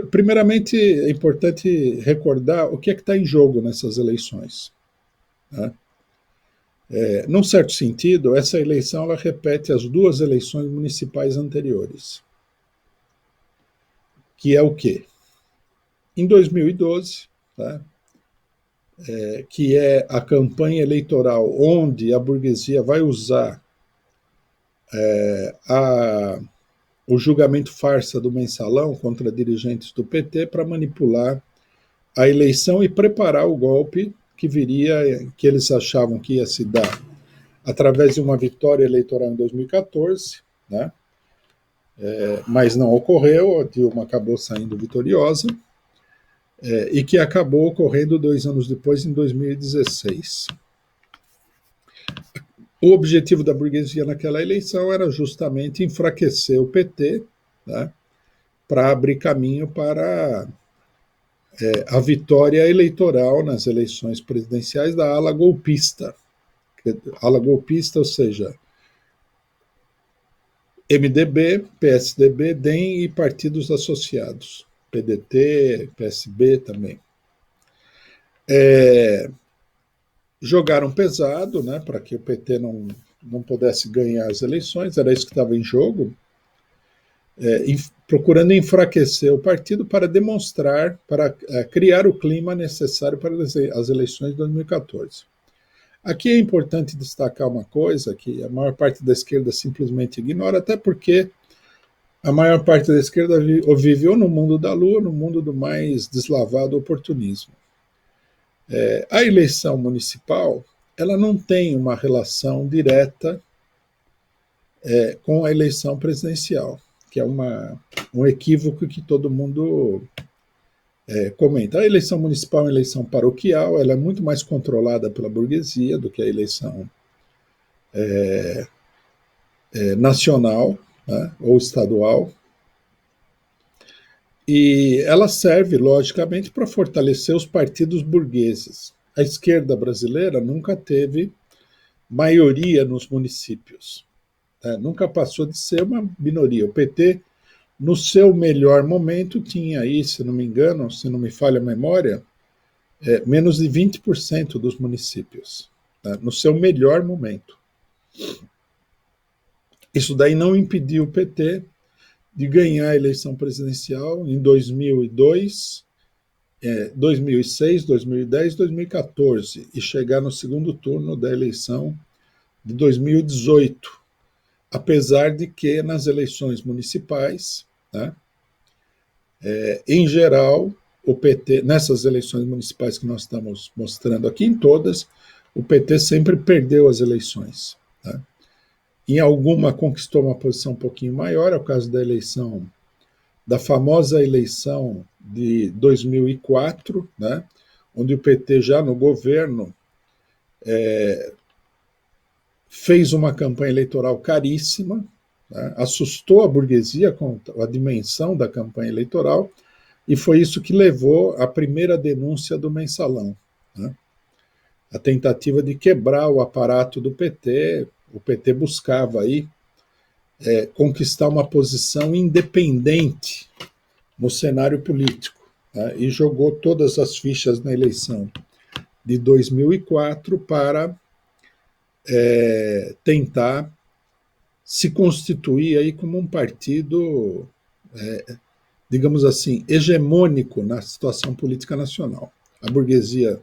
Primeiramente, é importante recordar o que é que está em jogo nessas eleições, né? Num certo sentido, essa eleição ela repete as duas eleições municipais anteriores, que é o quê? Em 2012, tá? Que é a campanha eleitoral onde a burguesia vai usar a, o julgamento farsa do mensalão contra dirigentes do PT para manipular a eleição e preparar o golpe que viria, que eles achavam que ia se dar através de uma vitória eleitoral em 2014, né? Mas não ocorreu, a Dilma acabou saindo vitoriosa, e que acabou ocorrendo 2 anos depois, em 2016. O objetivo da burguesia naquela eleição era justamente enfraquecer o PT, né, para abrir caminho para a vitória eleitoral nas eleições presidenciais da ala golpista. Ala golpista, ou seja, MDB, PSDB, DEM e partidos associados, PDT, PSB também. Jogaram pesado, né, para que o PT não pudesse ganhar as eleições, era isso que estava em jogo, procurando enfraquecer o partido para demonstrar, para criar o clima necessário para as eleições de 2014. Aqui é importante destacar uma coisa que a maior parte da esquerda simplesmente ignora, até porque a maior parte da esquerda vive ou no mundo da lua, no mundo do mais deslavado oportunismo. A eleição municipal, ela não tem uma relação direta com a eleição presidencial, que é um equívoco que todo mundo comenta. A eleição municipal é uma eleição paroquial, ela é muito mais controlada pela burguesia do que a eleição nacional, né, ou estadual. E ela serve, logicamente, para fortalecer os partidos burgueses. A esquerda brasileira nunca teve maioria nos municípios, né? Nunca passou de ser uma minoria. O PT, no seu melhor momento, tinha aí, se não me engano, se não me falha a memória, menos de 20% dos municípios, né? No seu melhor momento. Isso daí não impediu o PT de ganhar a eleição presidencial em 2002, 2006, 2010, 2014 e chegar no segundo turno da eleição de 2018, apesar de que nas eleições municipais, né, em geral, o PT, nessas eleições municipais que nós estamos mostrando aqui, em todas, o PT sempre perdeu as eleições, né? Em alguma conquistou uma posição um pouquinho maior, é o caso da famosa eleição de 2004, né, onde o PT já no governo fez uma campanha eleitoral caríssima, né, assustou a burguesia com a dimensão da campanha eleitoral, e foi isso que levou à primeira denúncia do mensalão, né, a tentativa de quebrar o aparato do PT. O PT buscava aí conquistar uma posição independente no cenário político, né, e jogou todas as fichas na eleição de 2004 para tentar se constituir aí como um partido, digamos assim, hegemônico na situação política nacional. A burguesia,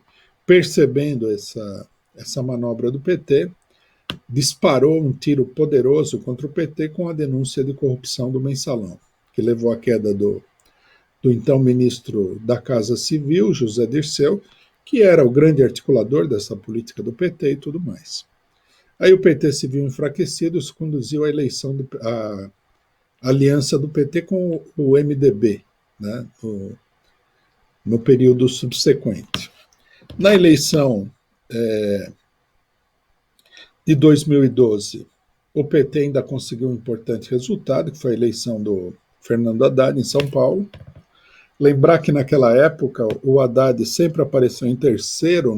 percebendo essa manobra do PT, disparou um tiro poderoso contra o PT com a denúncia de corrupção do mensalão, que levou à queda do então ministro da Casa Civil, José Dirceu, que era o grande articulador dessa política do PT e tudo mais. Aí o PT se viu enfraquecido, isso conduziu à eleição, à aliança do PT com o MDB, né, no período subsequente. Na eleição de 2012, o PT ainda conseguiu um importante resultado, que foi a eleição do Fernando Haddad em São Paulo. Lembrar que naquela época o Haddad sempre apareceu em terceiro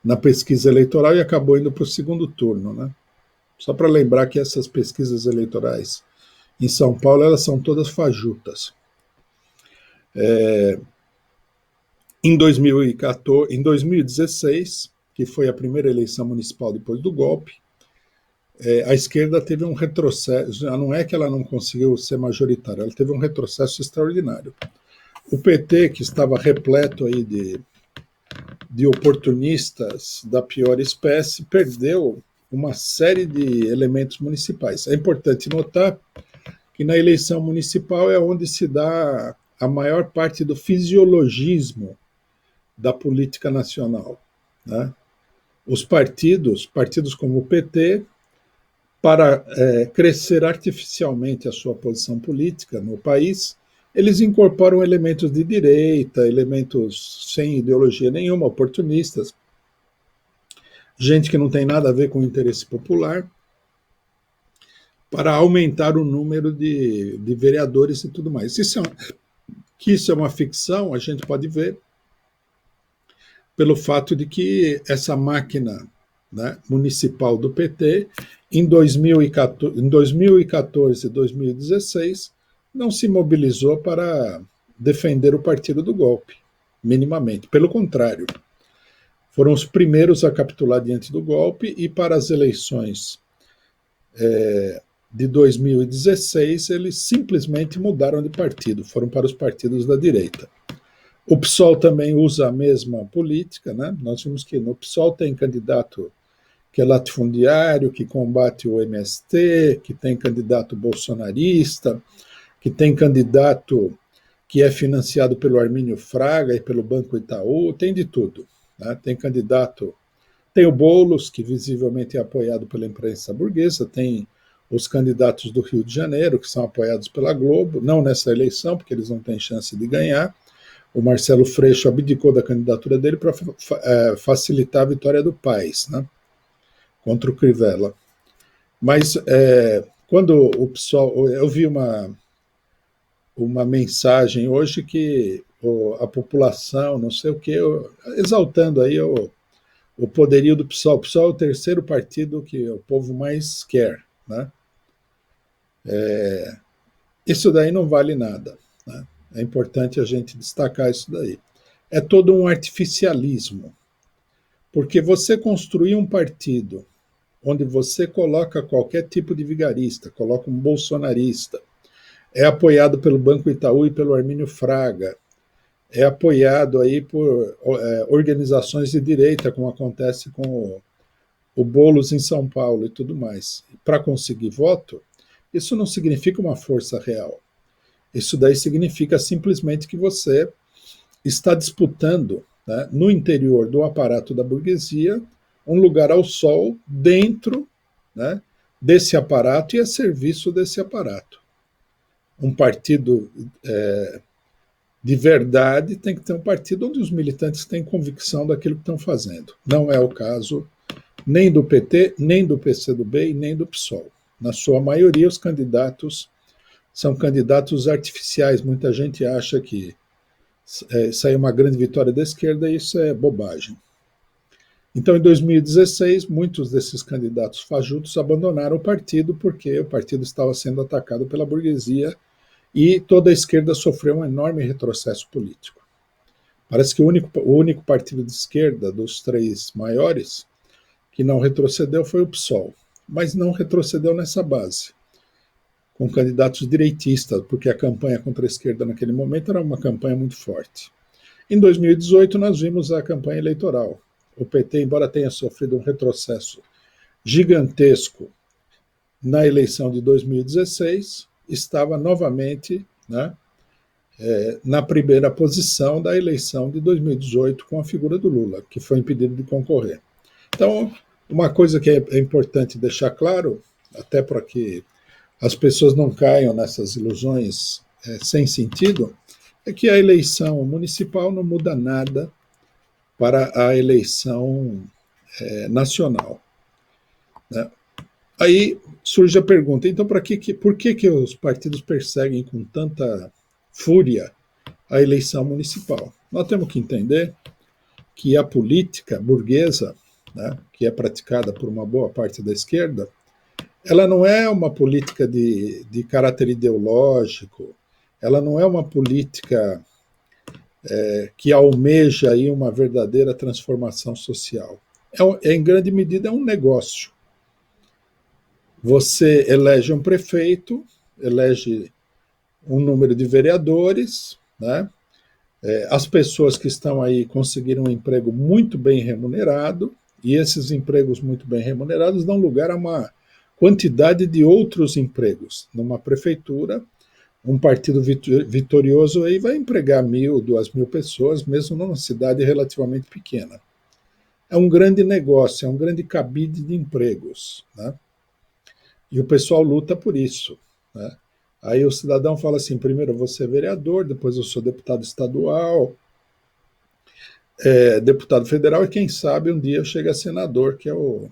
na pesquisa eleitoral e acabou indo para o segundo turno, né? Só para lembrar que essas pesquisas eleitorais em São Paulo, elas são todas fajutas. Em 2014, em 2016, que foi a primeira eleição municipal depois do golpe, a esquerda teve um retrocesso. Já não é que ela não conseguiu ser majoritária, ela teve um retrocesso extraordinário. O PT, que estava repleto aí de oportunistas da pior espécie, perdeu uma série de elementos municipais. É importante notar que na eleição municipal é onde se dá a maior parte do fisiologismo da política nacional, né? Os partidos como o PT, para crescer artificialmente a sua posição política no país, eles incorporam elementos de direita, elementos sem ideologia nenhuma, oportunistas, gente que não tem nada a ver com o interesse popular, para aumentar o número de vereadores e tudo mais. Que isso é uma ficção, a gente pode ver pelo fato de que essa máquina, né, municipal do PT, em 2014 e 2016, não se mobilizou para defender o partido do golpe, minimamente. Pelo contrário, foram os primeiros a capitular diante do golpe, e para as eleições de 2016, eles simplesmente mudaram de partido, foram para os partidos da direita. O PSOL também usa a mesma política, né? Nós vimos que no PSOL tem candidato que é latifundiário, que combate o MST, que tem candidato bolsonarista, que tem candidato que é financiado pelo Armínio Fraga e pelo Banco Itaú, tem de tudo, né? Tem candidato, tem o Boulos, que visivelmente é apoiado pela imprensa burguesa, tem os candidatos do Rio de Janeiro, que são apoiados pela Globo, não nessa eleição, porque eles não têm chance de ganhar. O Marcelo Freixo abdicou da candidatura dele para facilitar a vitória do Paes, né, contra o Crivella. Mas quando o PSOL, eu vi uma mensagem hoje que a população, não sei o que, exaltando aí o poderio do PSOL. O PSOL é o terceiro partido que o povo mais quer, né? Isso daí não vale nada, né? É importante a gente destacar isso daí. É todo um artificialismo, porque você construir um partido onde você coloca qualquer tipo de vigarista, coloca um bolsonarista, é apoiado pelo Banco Itaú e pelo Armínio Fraga, é apoiado aí por organizações de direita, como acontece com o Boulos em São Paulo e tudo mais, para conseguir voto, isso não significa uma força real. Isso daí significa simplesmente que você está disputando, né, no interior do aparato da burguesia, um lugar ao sol dentro, né, desse aparato e a serviço desse aparato. Um partido de verdade tem que ter um partido onde os militantes têm convicção daquilo que estão fazendo. Não é o caso nem do PT, nem do PCdoB e nem do PSOL. Na sua maioria, os candidatos são candidatos artificiais. Muita gente acha que saiu uma grande vitória da esquerda, e isso é bobagem. Então, em 2016, muitos desses candidatos fajutos abandonaram o partido porque o partido estava sendo atacado pela burguesia e toda a esquerda sofreu um enorme retrocesso político. Parece que o único partido de esquerda dos três maiores que não retrocedeu foi o PSOL, mas não retrocedeu nessa base, com candidatos direitistas, porque a campanha contra a esquerda naquele momento era uma campanha muito forte. Em 2018, nós vimos a campanha eleitoral. O PT, embora tenha sofrido um retrocesso gigantesco na eleição de 2016, estava novamente, né, na primeira posição da eleição de 2018 com a figura do Lula, que foi impedido de concorrer. Então, uma coisa que é importante deixar claro, até para que as pessoas não caiam nessas ilusões sem sentido, é que a eleição municipal não muda nada para a eleição nacional, né? Aí surge a pergunta, então por que os partidos perseguem com tanta fúria a eleição municipal? Nós temos que entender que a política burguesa, né, que é praticada por uma boa parte da esquerda, ela não é uma política de caráter ideológico, ela não é uma política que almeja aí uma verdadeira transformação social. Em grande medida, é um negócio. Você elege um prefeito, elege um número de vereadores, né? As pessoas que estão aí conseguiram um emprego muito bem remunerado, e esses empregos muito bem remunerados dão lugar a uma quantidade de outros empregos. Numa prefeitura, um partido vitorioso aí vai empregar 1.000, 2.000 pessoas, mesmo numa cidade relativamente pequena. É um grande negócio, é um grande cabide de empregos, né? E o pessoal luta por isso, né? Aí o cidadão fala assim: primeiro eu vou ser vereador, depois eu sou deputado estadual, deputado federal e quem sabe um dia chega a senador, que é ou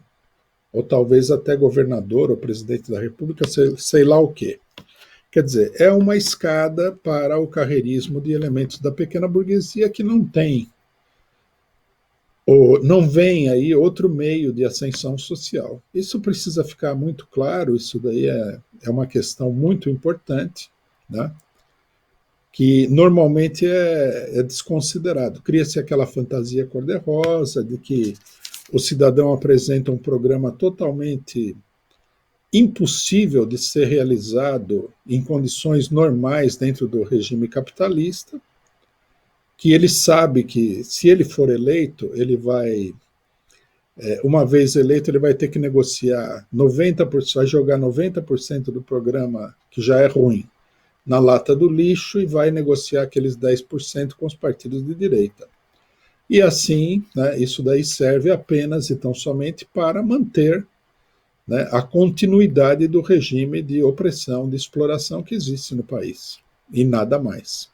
talvez até governador ou presidente da república, sei lá o quê. Quer dizer, é uma escada para o carreirismo de elementos da pequena burguesia que não tem, ou não vem aí outro meio de ascensão social. Isso precisa ficar muito claro, isso daí é uma questão muito importante, né? Que normalmente é desconsiderado. Cria-se aquela fantasia cor-de-rosa de que o cidadão apresenta um programa totalmente impossível de ser realizado em condições normais dentro do regime capitalista, que ele sabe que se ele for eleito, ele vai, uma vez eleito, ele vai ter que negociar 90%, vai jogar 90% do programa, que já é ruim, na lata do lixo e vai negociar aqueles 10% com os partidos de direita. E assim, né, isso daí serve apenas e tão somente para manter, né, a continuidade do regime de opressão, de exploração que existe no país. E nada mais.